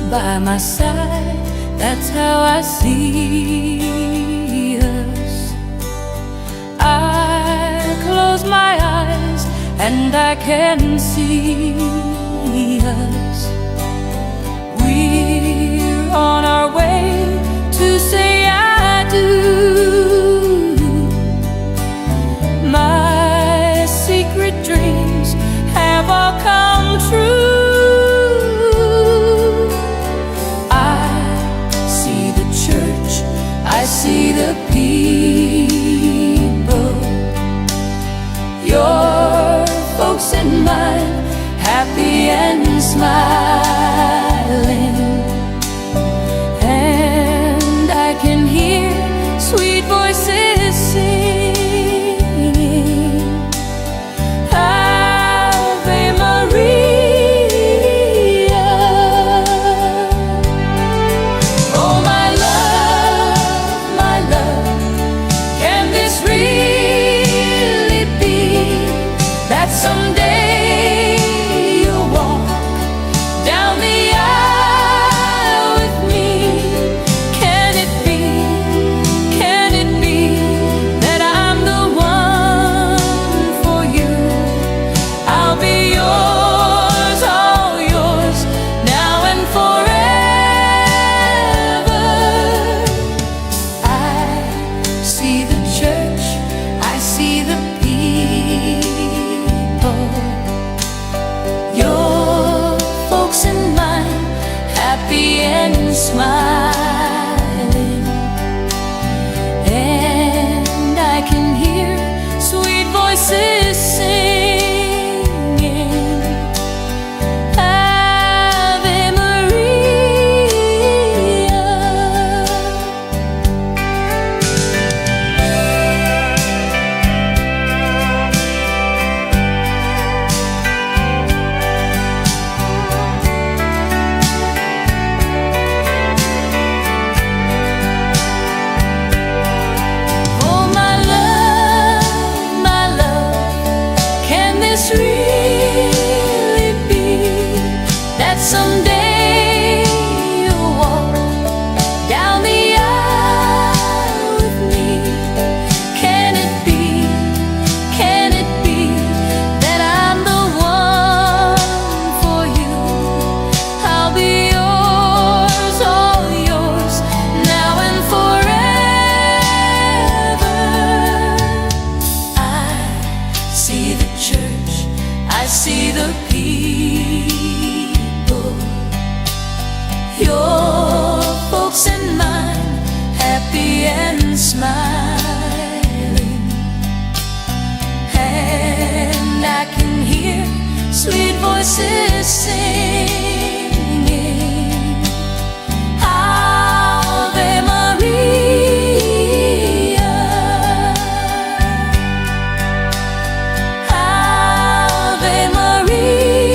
by my side, that's how I see us. I close my eyes and I can see us. We're on our way to say I do. My secret dreams have all come true. I see the people, your folks and mine, happy and smiling. And I can hear sweet voices singing, Ave Maria. Someday you'll walk down the aisle with me. Can it be that I'm the one for you? I'll be yours, all yours, now and forever. I see the church, I see the happy and smiling, and I can hear sweet voices singing, Ave Maria. Really be that someday you'll walk down the aisle with me? Can it be that I'm the one for you? I'll be yours, all yours, now and forever. I see the church, I see the people, your folks and mine, happy and smiling. And I can hear sweet voices singing, Ave Maria. Ave Maria.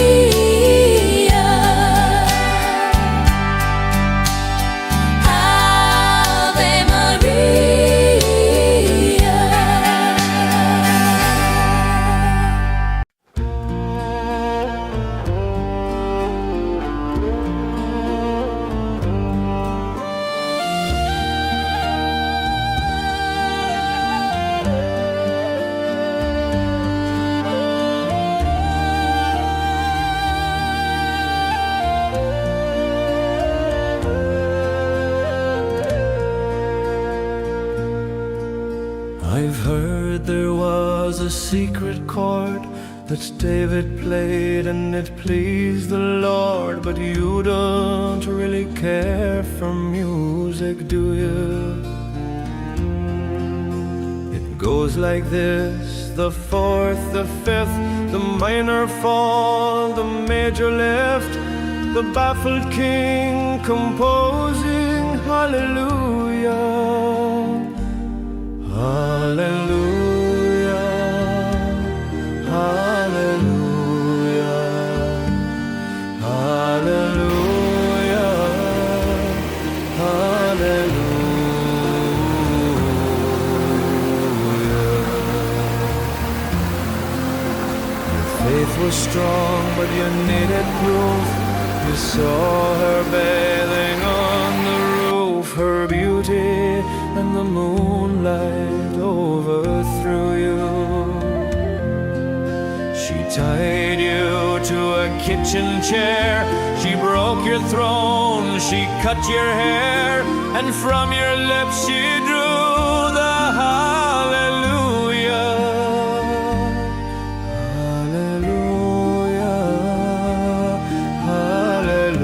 Ave Maria. I've heard there was a secret chord that David played and it pleased the Lord. But you don't really care for music, do you? It goes like this: the fourth, the fifth, the minor fall, the major lift, the baffled king composing hallelujah. Hallelujah, hallelujah, hallelujah, hallelujah. Your faith was strong, but you needed proof. He saw her bathing on the roof, her beauty and the moonlight overthrew you. She tied you to a kitchen chair, she broke your throne, she cut your hair, and from your lips she drew the hallelujah. Hallelujah, hallelujah,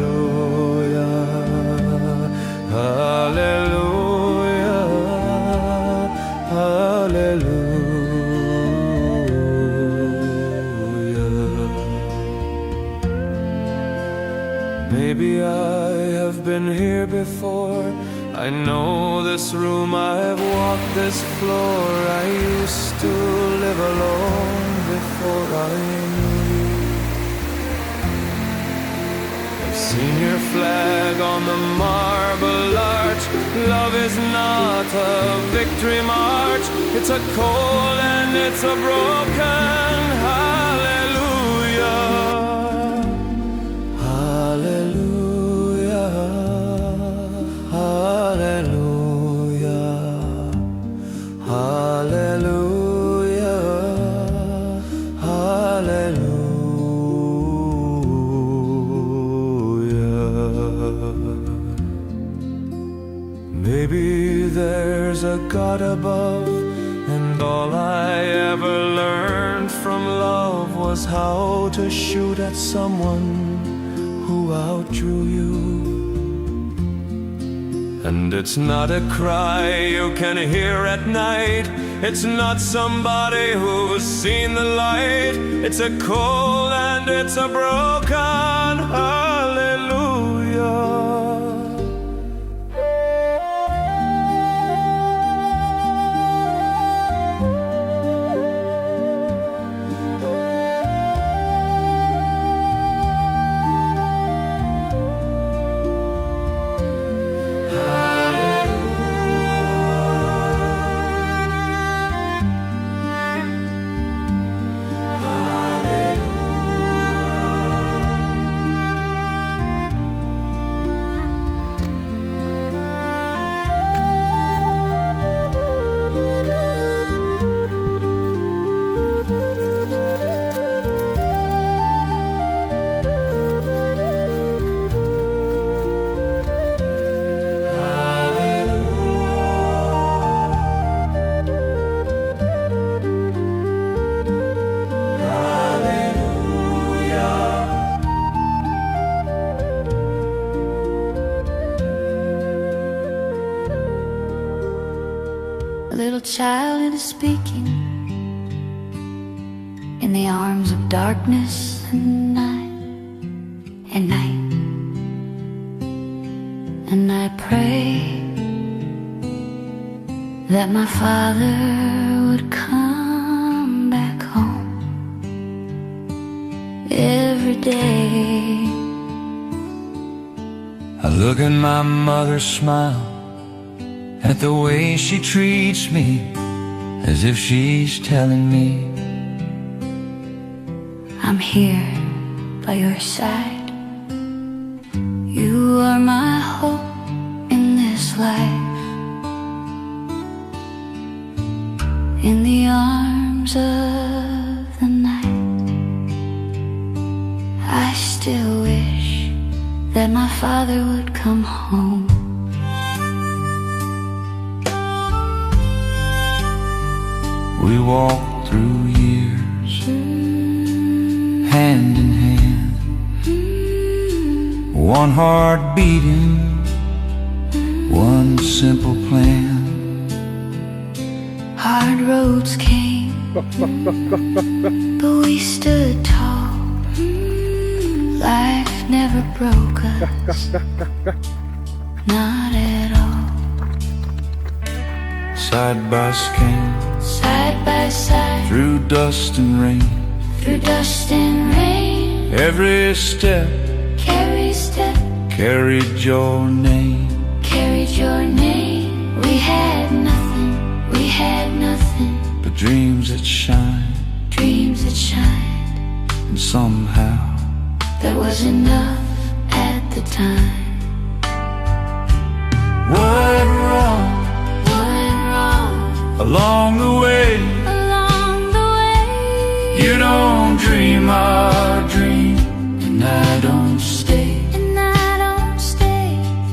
hallelujah, hallelujah. Maybe I have been here before, I know this room, I've walked this floor. I used to live alone before I knew you. I've seen your flag on the marble arch. Love is not a victory march, it's a cold and it's a broken hallelujah. Hallelujah, hallelujah, hallelujah, hallelujah. Maybe there's a God above, and all I ever learned from love was how to shoot at someone who outdrew you. And it's not a cry you can hear at night, it's not somebody who's seen the light, it's a cold and it's a broken hallelujah. A little child is speaking in the arms of darkness and night, and I pray that my father would come back home every day. I look at my mother smile, at the way she treats me, as if she's telling me I'm here by your side. You are my hope in this life. In the arms of the night, I still wish that my father would come home. We walk through years, hand in hand, one heart beating, one simple plan. Hard roads came, but we stood tall. Life never broke us, not at all. Side by side by side, through dust and rain, through dust and rain. Every step carried your name. Carried your name. We had nothing but dreams that shine, dreams that shine. and somehow that was enough the time. What went wrong along the way? Along the way, You don't dream our dream, and I don't stay. and I don't stay.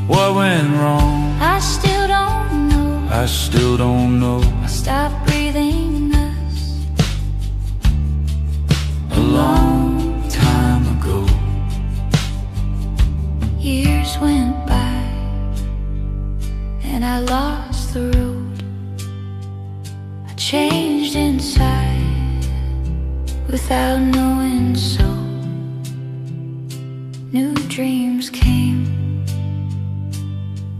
What went wrong? I still don't know. I still don't know. I stopped breathing us A long time ago. years went by, and I lost the road. I changed inside without knowing, so new dreams came,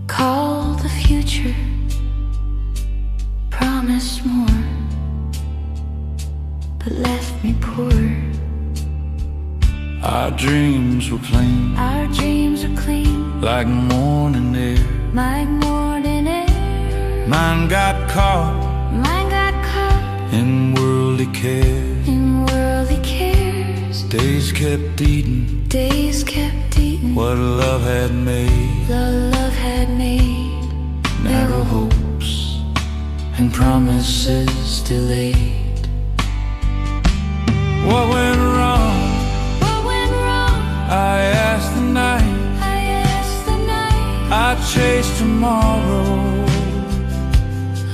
called the future, promised more, but left me poor. Our dreams were plain, Our dreams are clean, like morning air. like morning air. Mine got caught Mine got caught in worldly cares. in worldly cares. Days kept eating Days kept eating what love had made. the love had made. Narrow hopes and promises delayed. What went wrong? What went wrong? I asked the night. I asked the night. I chased tomorrow.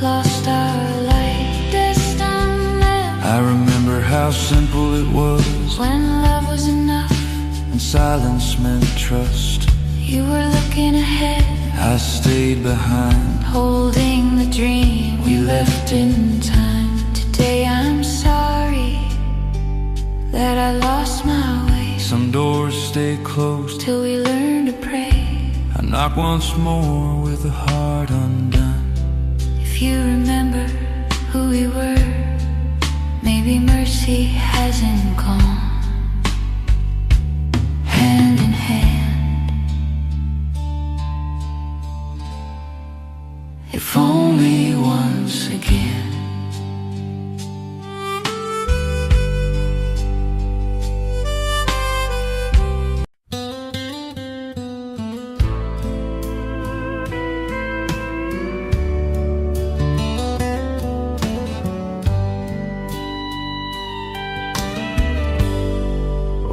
Lost our light, destined left. I remember how simple it was, When love was enough, and silence meant trust. you were looking ahead, I stayed behind. holding the dream we left in time. Today I'm sorry that I lost my way. Some doors stay closed. Till we learn to pray. I knock once more with a heart undone. If you remember who we were, maybe mercy hasn't gone. Hand in hand, if only once again.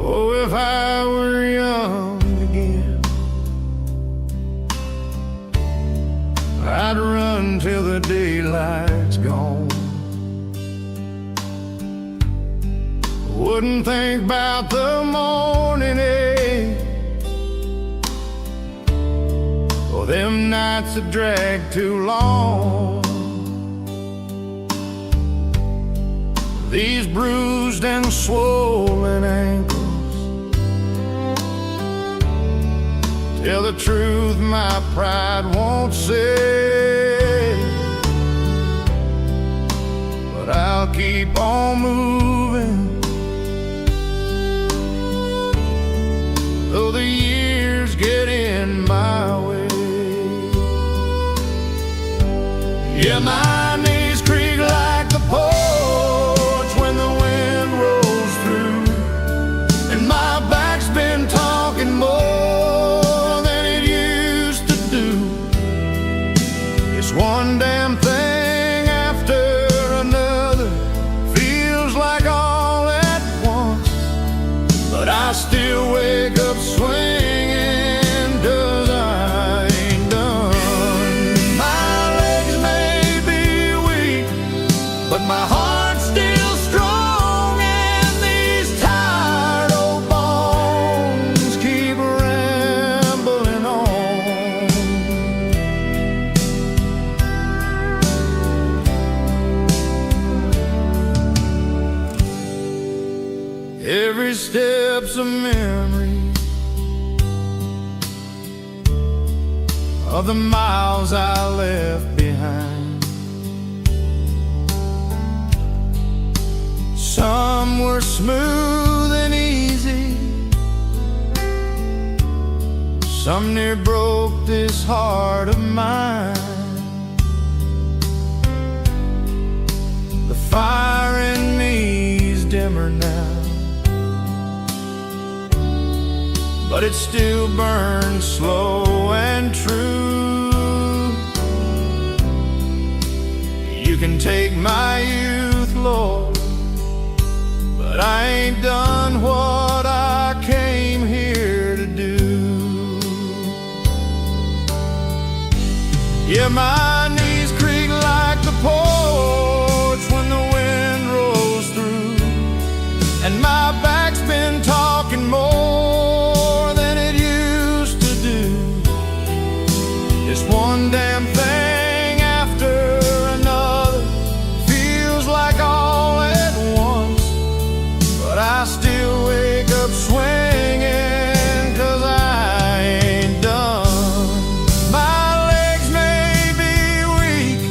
Oh, if I were young again, I'd run till the daylight's gone. Wouldn't think about the morning air, or them nights that drag too long. These bruised and swollen ankles tell the truth my pride won't say, but I'll keep on moving, though the years get in my way. Yeah, my knees creak like the porch when the wind rolls through, and my back's been talking more than it used to do. It's one damn thing after another, feels like all at once, but I still wake up swinging 'cause I ain't done. My legs may be weak, but my heart's still strong, and these tired old bones keep rambling on. Every step's a memory of the miles I left behind. Some were smooth and easy, some near broke this heart of mine. The fire in me's dimmer now, but it still burns slow and true. You can take my youth, Lord, but I ain't done what I came here to do. Yeah, my knees creak like the porch when the wind rolls through, and my back's been talking more than it used to do. It's one damn thing after another, feels like all at once, but I still wake up swinging, 'cause I ain't done. My legs may be weak,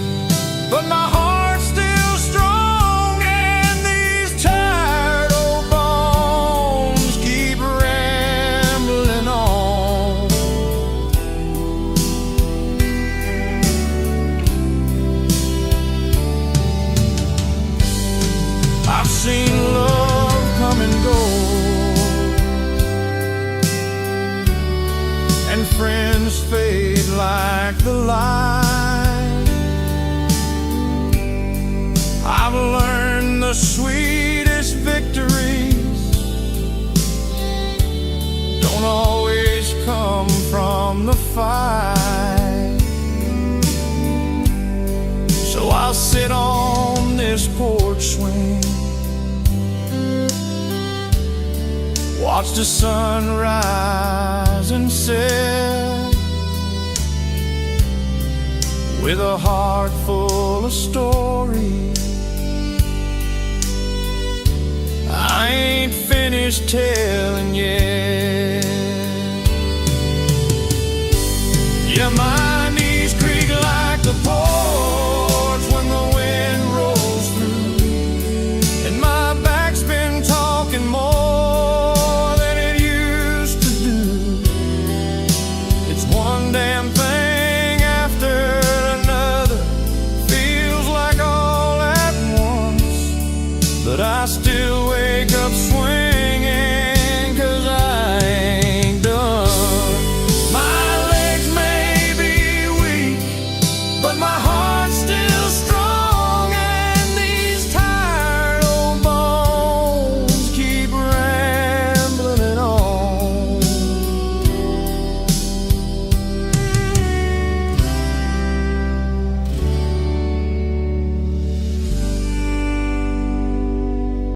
but my heart's still strong, and these tired old bones keep rambling on. I've seen love come and go, and friends fade like the light. I've learned the sweetest victories don't always come from the fight. So I'll sit on this porch swing, watch the sun rise and set, with a heart full of stories I ain't finished telling yet.